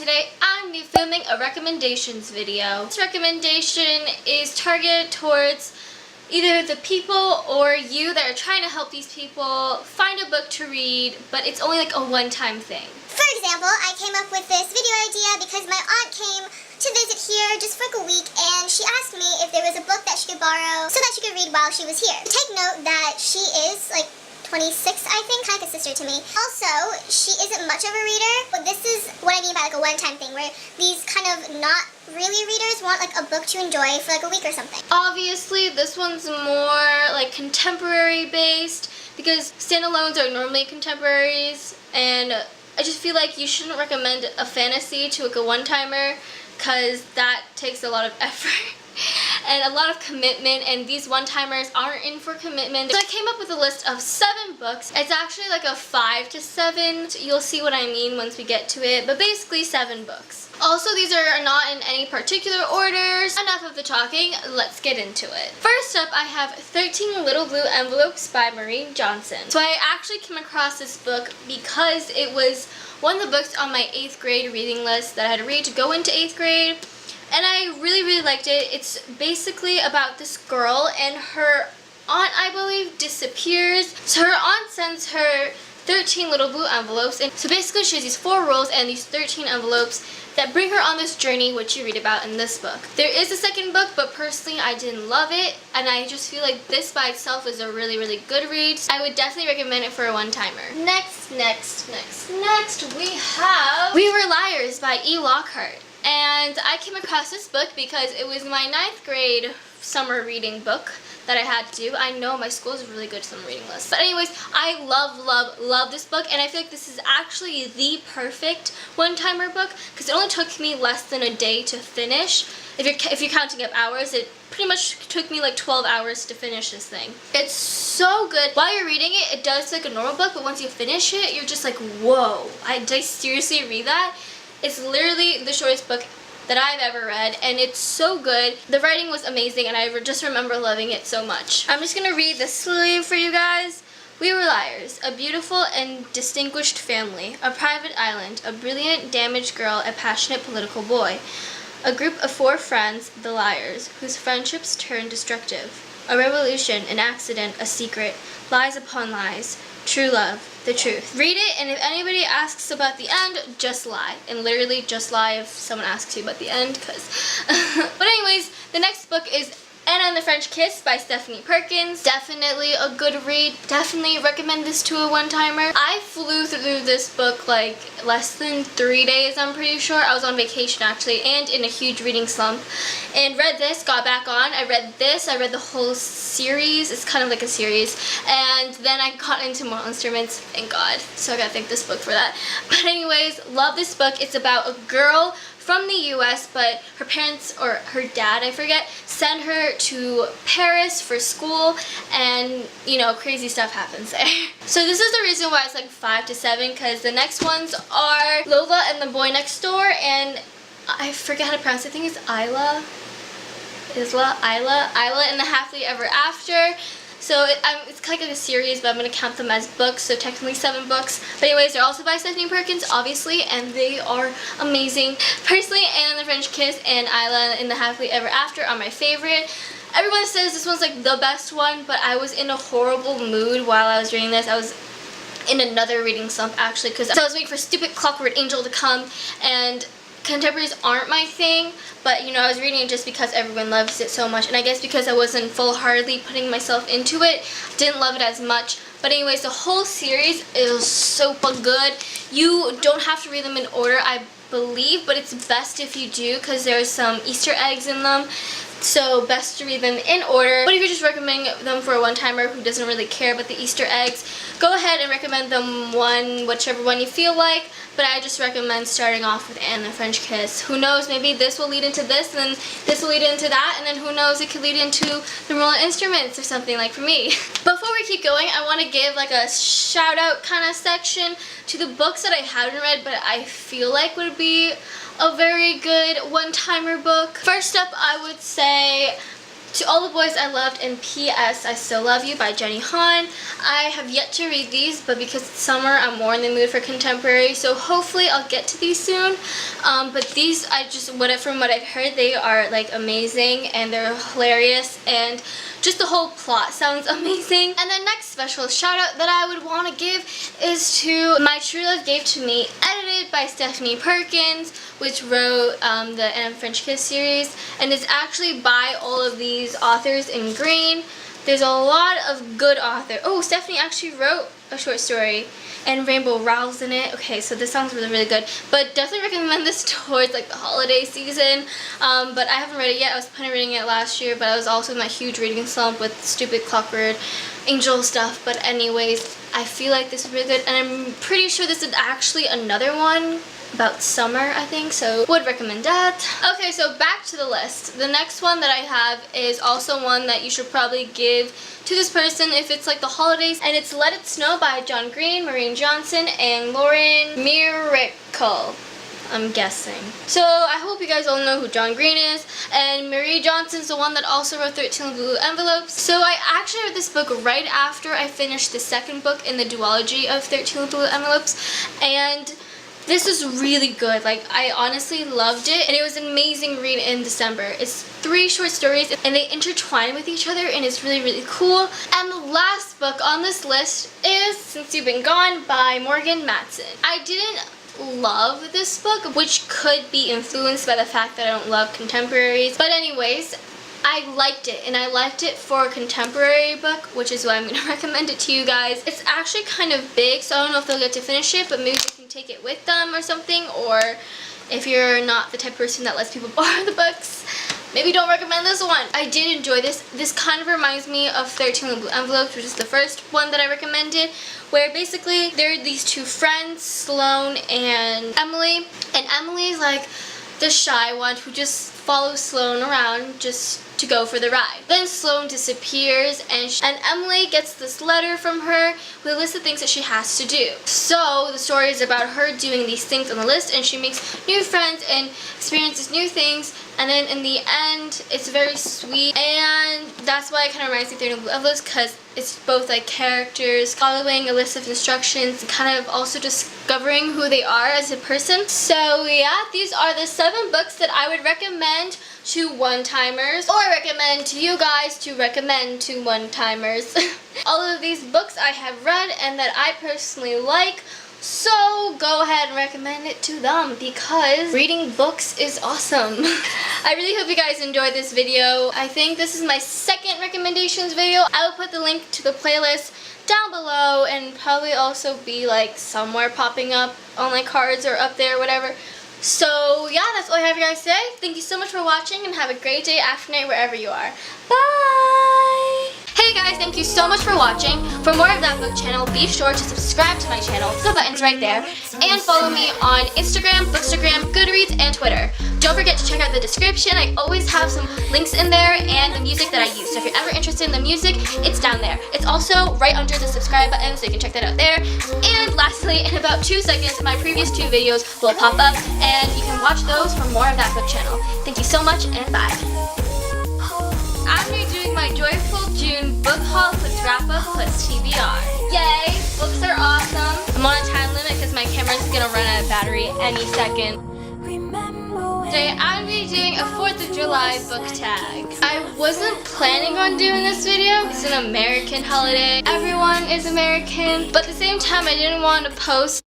today I'm going to be filming a recommendations video. This recommendation is targeted towards either the people or you that are trying to help these people find a book to read, but it's only like a one-time thing. For example, I came up with this video idea because my aunt came to visit here just for like a week, and she asked me if there was a book that she could borrow so that she could read while she was here. Take note that she is like 26, I think, kind of like a sister to me. Also, she isn't much of a reader, but this is what I mean by like a one-time thing, where these kind of not really readers want like a book to enjoy for like a week or something. Obviously, this one's more like contemporary based because standalones are normally contemporaries, and I just feel like you shouldn't recommend a fantasy to like a one-timer because that takes a lot of effort and a lot of commitment, and these one-timers aren't in for commitment. So I came up with a list of 7 books. It's actually like a 5 to 7. You'll see what I mean once we get to it, but basically 7 books. Also, these are not in any particular orders. Enough of the talking, let's get into it. First up, I have 13 Little Blue Envelopes by Maureen Johnson. So I actually came across this book because it was one of the books on my 8th grade reading list that I had to read to go into 8th grade. And I really liked it. It's basically about this girl, and her aunt, I believe, disappears. So her aunt sends her 13 little blue envelopes, and so basically she has these 4 rolls and these 13 envelopes that bring her on this journey, which you read about in this book. There is a second book, but personally I didn't love it, and I just feel like this by itself is a really good read. I would definitely recommend it for a one-timer. Next, we have We Were Liars by Lockheart. And I came across this book because it was my 9th grade summer reading book that I had to do. I know my school is a really good summer reading list. But anyways, I love this book, and I feel like this is actually the perfect one-timer book because it only took me less than a day to finish. If you're counting up hours, it pretty much took me like 12 hours to finish this thing. It's so good. While you're reading it, it does like a normal book, but once you finish it, you're just like, whoa, did I seriously read that? It's literally the shortest book that I've ever read, and it's so good. The writing was amazing, and I just remember loving it so much. I'm just gonna read the sleeve for you guys. We were liars, a beautiful and distinguished family, a private island, a brilliant, damaged girl, a passionate political boy. A group of 4 friends, the liars, whose friendships turned destructive. A revolution, an accident, a secret, lies upon lies, true love, the truth. Read it, and if anybody asks about the end, just lie. And literally just lie if someone asks you about the end, because... But anyways, the next book is Anna and the French Kiss by Stephanie Perkins. Definitely a good read. Definitely recommend this to a one-timer. I flew through this book like less than 3 days, I'm pretty sure. I was on vacation actually, and in a huge reading slump. And read this, got back on. I read this, I read the whole series. It's kind of like a series. And then I got into Mortal Instruments, thank God. So I gotta thank this book for that. But anyways, love this book. It's about a girl from the US, but her parents, or her dad, I forget, sent her to Paris for school, and you know, crazy stuff happens there. So this is the reason why it's like 5 to 7, because the next ones are Lola and the Boy Next Door, and I forget how to pronounce it. I think it's Isla and the Happily Ever After. So it's kind of like a series, but I'm going to count them as books, so technically 7 books. But anyways, they're also by Stephanie Perkins, obviously, and they are amazing. Personally, Anna and the French Kiss and Isla and the Happily Ever After are my favorite. Everyone says this one's like the best one, but I was in a horrible mood while I was reading this. I was in another reading slump, actually, because I was waiting for stupid Clockwork Angel to come, and contemporaries aren't my thing, but you know, I was reading it just because everyone loves it so much, and I guess because I wasn't full-heartedly putting myself into it, didn't love it as much. But anyways, the whole series is super good. You don't have to read them in order, I believe, but it's best if you do because there's some Easter eggs in them. So best to read them in order. But if you're just recommending them for a one-timer who doesn't really care about the Easter eggs, go ahead and recommend them whichever one you feel like. But I just recommend starting off with Anna and the French Kiss. Who knows, maybe this will lead into this, and then this will lead into that, and then who knows, it could lead into the Mortal Instruments or something like for me. Before we keep going, I want to give like a shout out kind of section to the books that I haven't read but I feel like would be a very good one-timer book. First up, I would say To All the Boys I Loved and P.S. I Still Love You by Jenny Han. I have yet to read these, but because it's summer, I'm more in the mood for contemporary, so hopefully I'll get to these soon. But these, from what I've heard, they are like amazing and they're hilarious, and just the whole plot sounds amazing. And the next special shout out that I would want to give is to My True Love Gave to Me, edited by Stephanie Perkins, which wrote the Anne French Kiss series, and it's actually by all of these authors in green. There's a lot of good authors. Oh, Stephanie actually wrote a short story, and Rainbow Rowell's in it. Okay, so this sounds really, really good. But definitely recommend this towards like the holiday season. But I haven't read it yet. I was planning on reading it last year, but I was also in that huge reading slump with stupid Clockwork Angel stuff. But anyways, I feel like this is really good, and I'm pretty sure this is actually another one about summer, I think, so would recommend that. Okay, so back to the list. The next one that I have is also one that you should probably give to this person if it's like the holidays, and it's Let It Snow by John Green, Maureen Johnson, and Lauren Myracle, I'm guessing. So I hope you guys all know who John Green is, and Maureen Johnson's the one that also wrote 13 Blue Envelopes. So I actually read this book right after I finished the second book in the duology of 13 Blue Envelopes, and this is really good. Like, I honestly loved it, and it was an amazing read in December. It's 3 short stories, and they intertwine with each other, and it's really, really cool. And the last book on this list is Since You've Been Gone by Morgan Matson. I didn't love this book, which could be influenced by the fact that I don't love contemporaries. But anyways, I liked it, and I liked it for a contemporary book, which is why I'm going to recommend it to you guys. It's actually kind of big, so I don't know if they'll get to finish it, but maybe they can take it with them or something, or if you're not the type of person that lets people borrow the books, maybe don't recommend this one. I did enjoy this. This kind of reminds me of 13 Blue Envelopes, which is the first one that I recommended, where basically there are these 2 friends, Sloane and Emily, and Emily's like the shy one who just follows Sloane around just to go for the ride. Then Sloane disappears, and Emily gets this letter from her with a list of things that she has to do. So the story is about her doing these things on the list, and she makes new friends and experiences new things, and then in the end it's very sweet, and that's why it kind of reminds me of 13 Blue Envelopes, because it's both like characters following a list of instructions and kind of also discovering who they are as a person. So yeah, these are the 7 books that I would recommend to one-timers, or recommend to you guys to recommend to one-timers. All of these books I have read and that I personally like, so go ahead and recommend it to them, because reading books is awesome. I really hope you guys enjoyed this video. I think this is my second recommendations video. I will put the link to the playlist down below, and probably also be like somewhere popping up on my cards or up there or whatever. So yeah, that's all I have for you guys today. Thank you so much for watching, and have a great day, afternoon, wherever you are. Bye! Hey guys, thank you so much for watching. For more of That Book Channel, be sure to subscribe to my channel. The button's right there. And follow me on Instagram, Bookstagram, Goodreads, and Twitter. Don't forget to check out the description. I always have some links in there and the music that I use. So if you're ever interested in the music, it's down there. It's also right under the subscribe button, so you can check that out there. And lastly, in about 2 seconds, my previous 2 videos will pop up, and you can watch those for more of That Book Channel. Thank you so much, and bye. I'm redoing my Joyful June book haul plus wrap-up plus TBR. Yay! Books are awesome. I'm on a time limit because my camera's gonna run out of battery any second. Today I'm doing a 4th of July book tag. I wasn't planning on doing this video. It's an American holiday. Everyone is American, but at the same time I didn't want to post